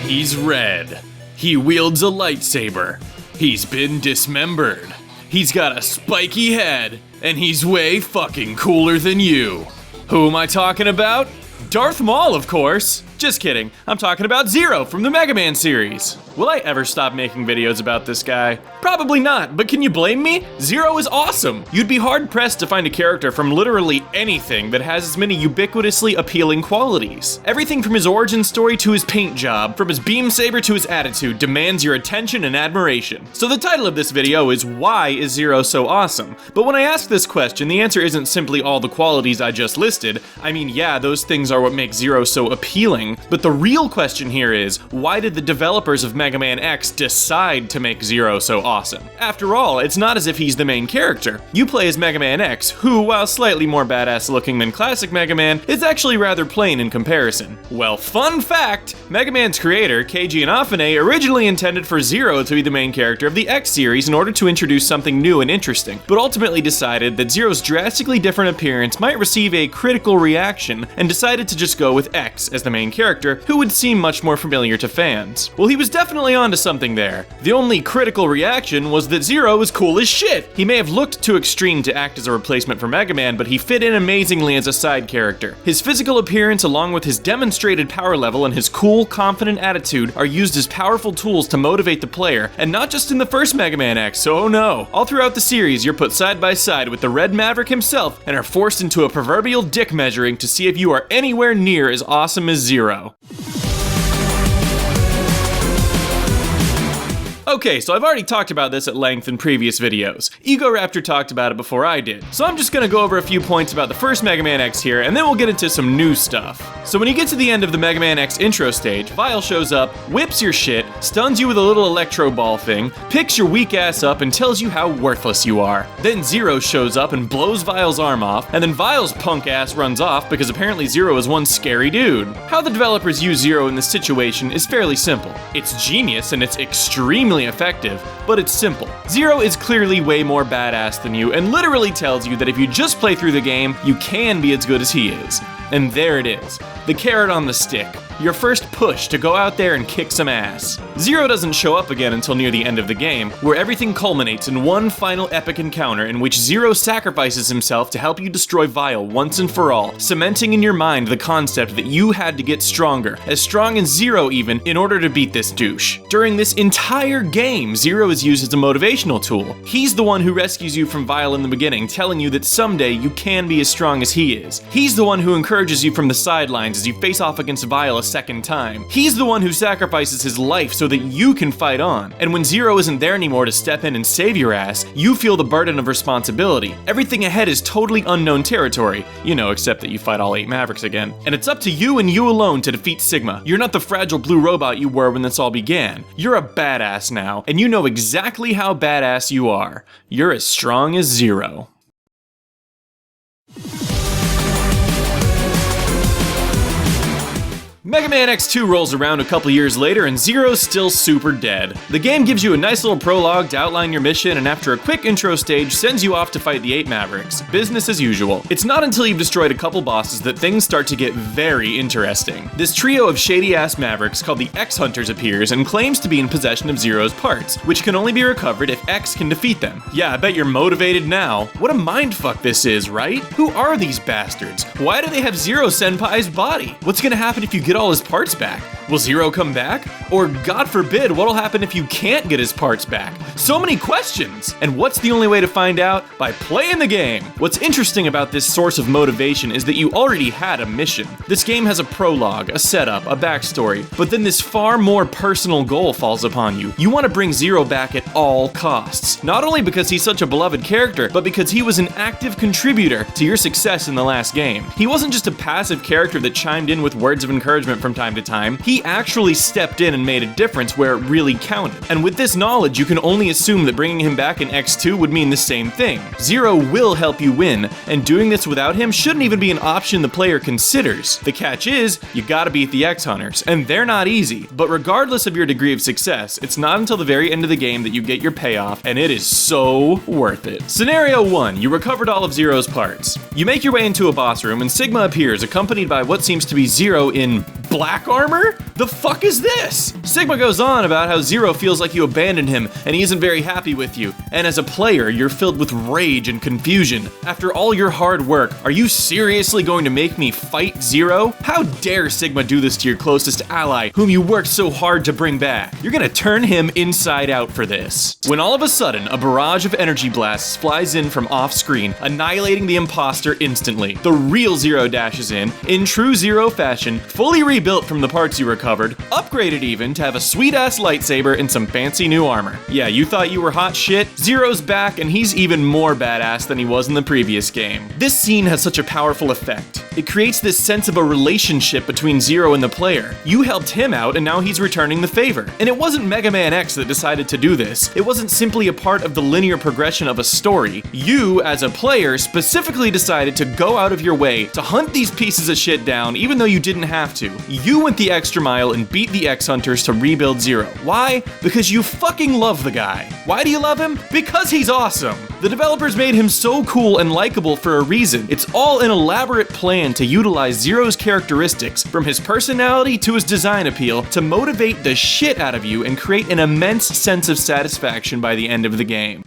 He's red. He wields a lightsaber. He's been dismembered. He's got a spiky head, and he's way fucking cooler than you. Who am I talking about? Darth Maul, of course. Just kidding, I'm talking about Zero from the Mega Man series. Will I ever stop making videos about this guy? Probably not, but can you blame me? Zero is awesome. You'd be hard-pressed to find a character from literally anything that has as many ubiquitously appealing qualities. Everything from his origin story to his paint job, from his beam saber to his attitude, demands your attention and admiration. So the title of this video is Why is Zero so awesome? But when I ask this question, the answer isn't simply all the qualities I just listed. I mean, yeah, those things are what make Zero so appealing, but the real question here is, why did the developers of Mega Man X decide to make Zero so awesome? After all, it's not as if he's the main character. You play as Mega Man X, who, while slightly more badass looking than classic Mega Man, is actually rather plain in comparison. Well, fun fact! Mega Man's creator, Keiji Inafune, originally intended for Zero to be the main character of the X series in order to introduce something new and interesting, but ultimately decided that Zero's drastically different appearance might receive a critical reaction, and decided to just go with X as the main character, who would seem much more familiar to fans. Well, he was definitely onto something there. The only critical reaction was that Zero was cool as shit. He may have looked too extreme to act as a replacement for Mega Man, but he fit in amazingly as a side character. His physical appearance, along with his demonstrated power level and his cool, confident attitude, are used as powerful tools to motivate the player, and not just in the first Mega Man X, so oh no. All throughout the series, you're put side by side with the Red Maverick himself and are forced into a proverbial dick measuring to see if you are anywhere near as awesome as Zero. Okay, so I've already talked about this at length in previous videos. Egoraptor talked about it before I did, so I'm just gonna go over a few points about the first Mega Man X here, and then we'll get into some new stuff. So when you get to the end of the Mega Man X intro stage, Vile shows up, whips your shit, stuns you with a little electro ball thing, picks your weak ass up and tells you how worthless you are. Then Zero shows up and blows Vile's arm off, and then Vile's punk ass runs off because apparently Zero is one scary dude. How the developers use Zero in this situation is fairly simple. It's genius and it's extremely effective, but it's simple. Zero is clearly way more badass than you and literally tells you that if you just play through the game, you can be as good as he is. And there it is, the carrot on the stick. Your first push to go out there and kick some ass. Zero doesn't show up again until near the end of the game, where everything culminates in one final epic encounter in which Zero sacrifices himself to help you destroy Vile once and for all, cementing in your mind the concept that you had to get stronger, as strong as Zero even, in order to beat this douche. During this entire game, Zero is used as a motivational tool. He's the one who rescues you from Vile in the beginning, telling you that someday you can be as strong as he is. He's the one who encourages you from the sidelines as you face off against Vile a second time. He's the one who sacrifices his life so that you can fight on. And when Zero isn't there anymore to step in and save your ass, you feel the burden of responsibility. Everything ahead is totally unknown territory, you know, except that you fight all 8 Mavericks again. And it's up to you and you alone to defeat Sigma. You're not the fragile blue robot you were when this all began. You're a badass now, and you know exactly how badass you are. You're as strong as Zero. Mega Man X2 rolls around a couple years later and Zero's still super dead. The game gives you a nice little prologue to outline your mission, and after a quick intro stage sends you off to fight the 8 Mavericks. Business as usual. It's not until you've destroyed a couple bosses that things start to get very interesting. This trio of shady-ass Mavericks called the X-Hunters appears and claims to be in possession of Zero's parts, which can only be recovered if X can defeat them. Yeah, I bet you're motivated now. What a mindfuck this is, right? Who are these bastards? Why do they have Zero Senpai's body? What's gonna happen if you get all his parts back? Will Zero come back? Or God forbid, what'll happen if you can't get his parts back? So many questions! And what's the only way to find out? By playing the game! What's interesting about this source of motivation is that you already had a mission. This game has a prologue, a setup, a backstory, but then this far more personal goal falls upon you. You want to bring Zero back at all costs. Not only because he's such a beloved character, but because he was an active contributor to your success in the last game. He wasn't just a passive character that chimed in with words of encouragement from time to time. He actually stepped in and made a difference where it really counted. And with this knowledge, you can only assume that bringing him back in X2 would mean the same thing. Zero will help you win, and doing this without him shouldn't even be an option the player considers. The catch is, you gotta beat the X-Hunters, and they're not easy. But regardless of your degree of success, it's not until the very end of the game that you get your payoff, and it is so worth it. Scenario 1, you recovered all of Zero's parts. You make your way into a boss room, and Sigma appears, accompanied by what seems to be Zero in black armor? The fuck is this? Sigma goes on about how Zero feels like you abandoned him and he isn't very happy with you. And as a player, you're filled with rage and confusion. After all your hard work, are you seriously going to make me fight Zero? How dare Sigma do this to your closest ally, whom you worked so hard to bring back? You're gonna turn him inside out for this. When all of a sudden, a barrage of energy blasts flies in from off-screen, annihilating the imposter instantly. The real Zero dashes in true Zero fashion, fully rebuilt from the parts you recovered, upgraded even to have a sweet-ass lightsaber and some fancy new armor. Yeah, you thought you were hot shit? Zero's back and he's even more badass than he was in the previous game. This scene has such a powerful effect. It creates this sense of a relationship between Zero and the player. You helped him out and now he's returning the favor. And it wasn't Mega Man X that decided to do this. It wasn't simply a part of the linear progression of a story. You, as a player, specifically decided to go out of your way to hunt these pieces of shit down even though you didn't have to. You went the extra mile and beat the X-Hunters to rebuild Zero. Why? Because you fucking love the guy. Why do you love him? Because he's awesome. The developers made him so cool and likable for a reason. It's all an elaborate plan to utilize Zero's characteristics, from his personality to his design appeal, to motivate the shit out of you and create an immense sense of satisfaction by the end of the game.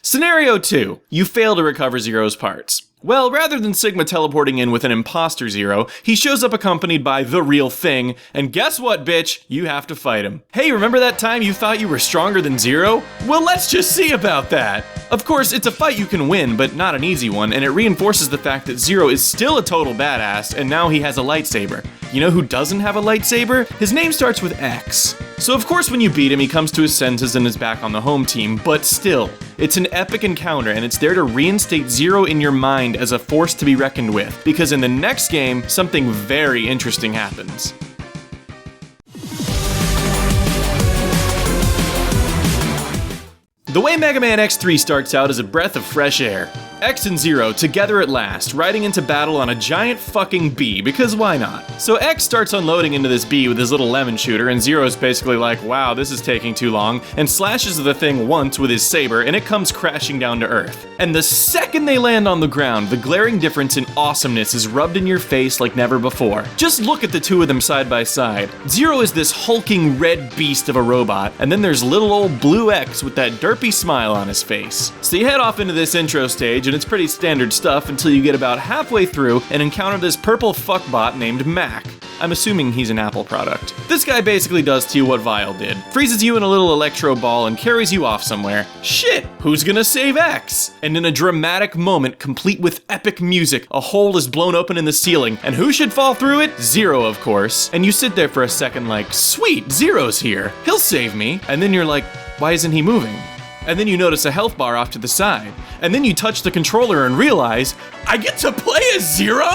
Scenario 2. You fail to recover Zero's parts. Well, rather than Sigma teleporting in with an imposter Zero, he shows up accompanied by the real thing, and guess what, bitch? You have to fight him. Hey, remember that time you thought you were stronger than Zero? Well, let's just see about that. Of course, it's a fight you can win, but not an easy one, and it reinforces the fact that Zero is still a total badass, and now he has a lightsaber. You know who doesn't have a lightsaber? His name starts with X. So of course when you beat him, he comes to his senses and is back on the home team, but still, it's an epic encounter and it's there to reinstate Zero in your mind as a force to be reckoned with, because in the next game, something very interesting happens. The way Mega Man X3 starts out is a breath of fresh air. X and Zero together at last, riding into battle on a giant fucking bee, because why not? So X starts unloading into this bee with his little lemon shooter, and Zero's basically like, wow, this is taking too long, and slashes the thing once with his saber, and it comes crashing down to Earth. And the second they land on the ground, the glaring difference in awesomeness is rubbed in your face like never before. Just look at the two of them side by side. Zero is this hulking red beast of a robot, and then there's little old blue X with that derpy smile on his face. So you head off into this intro stage, and it's pretty standard stuff until you get about halfway through and encounter this purple fuckbot named Mac. I'm assuming he's an Apple product. This guy basically does to you what Vile did. Freezes you in a little electro ball and carries you off somewhere. Shit, who's gonna save X? And in a dramatic moment, complete with epic music, a hole is blown open in the ceiling, and who should fall through it? Zero, of course. And you sit there for a second like, sweet, Zero's here. He'll save me. And then you're like, why isn't he moving? And then you notice a health bar off to the side. And then you touch the controller and realize, I get to play as Zero?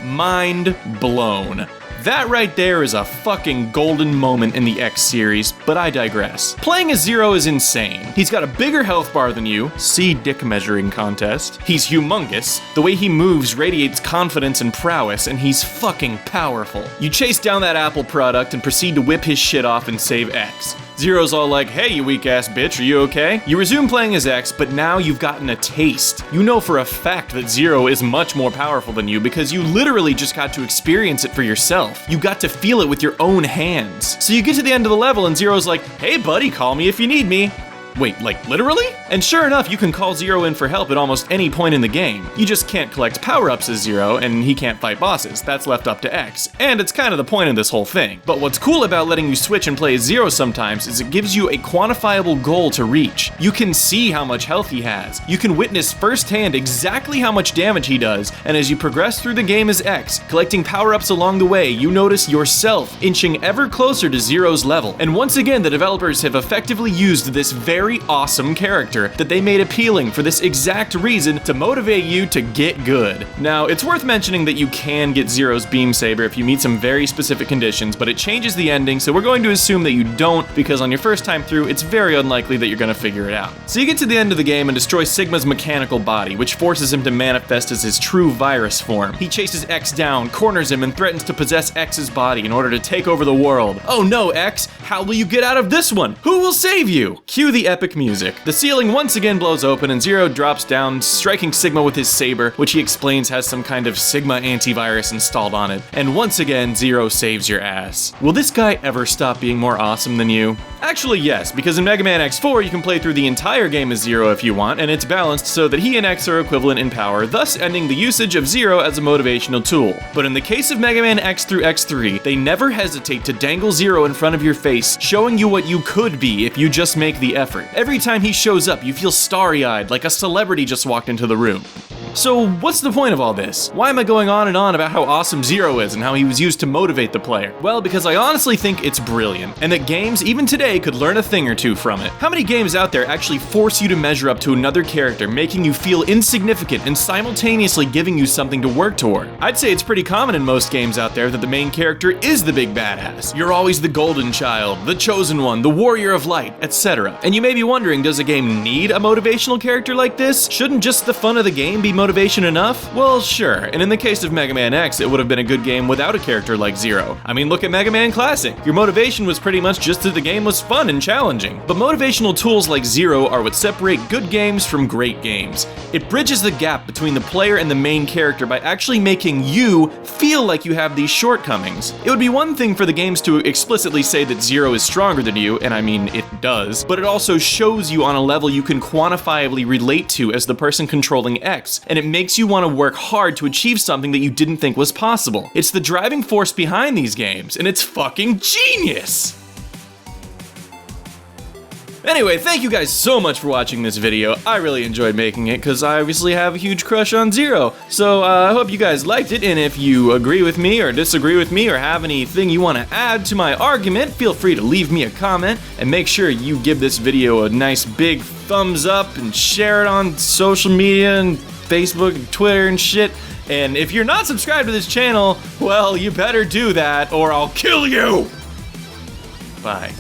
Mind blown. That right there is a fucking golden moment in the X series, but I digress. Playing as Zero is insane. He's got a bigger health bar than you, see dick measuring contest. He's humongous, the way he moves radiates confidence and prowess, and he's fucking powerful. You chase down that Apple product and proceed to whip his shit off and save X. Zero's all like, hey, you weak ass bitch, are you okay? You resume playing as X, but now you've gotten a taste. You know for a fact that Zero is much more powerful than you because you literally just got to experience it for yourself. You got to feel it with your own hands. So you get to the end of the level and Zero's like, hey buddy, call me if you need me. Wait, like literally? And sure enough, you can call Zero in for help at almost any point in the game. You just can't collect power-ups as Zero, and he can't fight bosses. That's left up to X. And it's kind of the point of this whole thing. But what's cool about letting you switch and play as Zero sometimes is it gives you a quantifiable goal to reach. You can see how much health he has. You can witness firsthand exactly how much damage he does, and as you progress through the game as X, collecting power-ups along the way, you notice yourself inching ever closer to Zero's level. And once again, the developers have effectively used this very awesome character that they made appealing for this exact reason, to motivate you to get good. Now, it's worth mentioning that you can get Zero's beam saber if you meet some very specific conditions, but it changes the ending, so we're going to assume that you don't, because on your first time through, it's very unlikely that you're gonna figure it out. So you get to the end of the game and destroy Sigma's mechanical body, which forces him to manifest as his true virus form. He chases X down, corners him, and threatens to possess X's body in order to take over the world. Oh no, X, how will you get out of this one? Who will save you? Cue the epic music. The ceiling once again blows open and Zero drops down, striking Sigma with his saber, which he explains has some kind of Sigma antivirus installed on it. And once again, Zero saves your ass. Will this guy ever stop being more awesome than you? Actually, yes, because in Mega Man X4 you can play through the entire game as Zero if you want, and it's balanced so that he and X are equivalent in power, thus ending the usage of Zero as a motivational tool. But in the case of Mega Man X through X3, they never hesitate to dangle Zero in front of your face, showing you what you could be if you just make the effort. Every time he shows up, you feel starry-eyed, like a celebrity just walked into the room. So what's the point of all this? Why am I going on and on about how awesome Zero is and how he was used to motivate the player? Well, because I honestly think it's brilliant, and that games, even today, could learn a thing or two from it. How many games out there actually force you to measure up to another character, making you feel insignificant and simultaneously giving you something to work toward? I'd say it's pretty common in most games out there that the main character is the big badass. You're always the golden child, the chosen one, the warrior of light, etc. And you may be wondering, does a game need a motivational character like this? Shouldn't just the fun of the game be motivation enough? Well, sure, and in the case of Mega Man X, it would have been a good game without a character like Zero. I mean, look at Mega Man Classic. Your motivation was pretty much just that the game was fun and challenging. But motivational tools like Zero are what separate good games from great games. It bridges the gap between the player and the main character by actually making you feel like you have these shortcomings. It would be one thing for the games to explicitly say that Zero is stronger than you, and I mean, it does, but it also shows you on a level you can quantifiably relate to as the person controlling X, and it makes you want to work hard to achieve something that you didn't think was possible. It's the driving force behind these games, and it's fucking genius! Anyway, thank you guys so much for watching this video. I really enjoyed making it because I obviously have a huge crush on Zero. So I hope you guys liked it, and if you agree with me or disagree with me or have anything you want to add to my argument, feel free to leave me a comment, and make sure you give this video a nice big thumbs up and share it on social media and Facebook and Twitter and shit. And if you're not subscribed to this channel, well, you better do that or I'll kill you! Bye.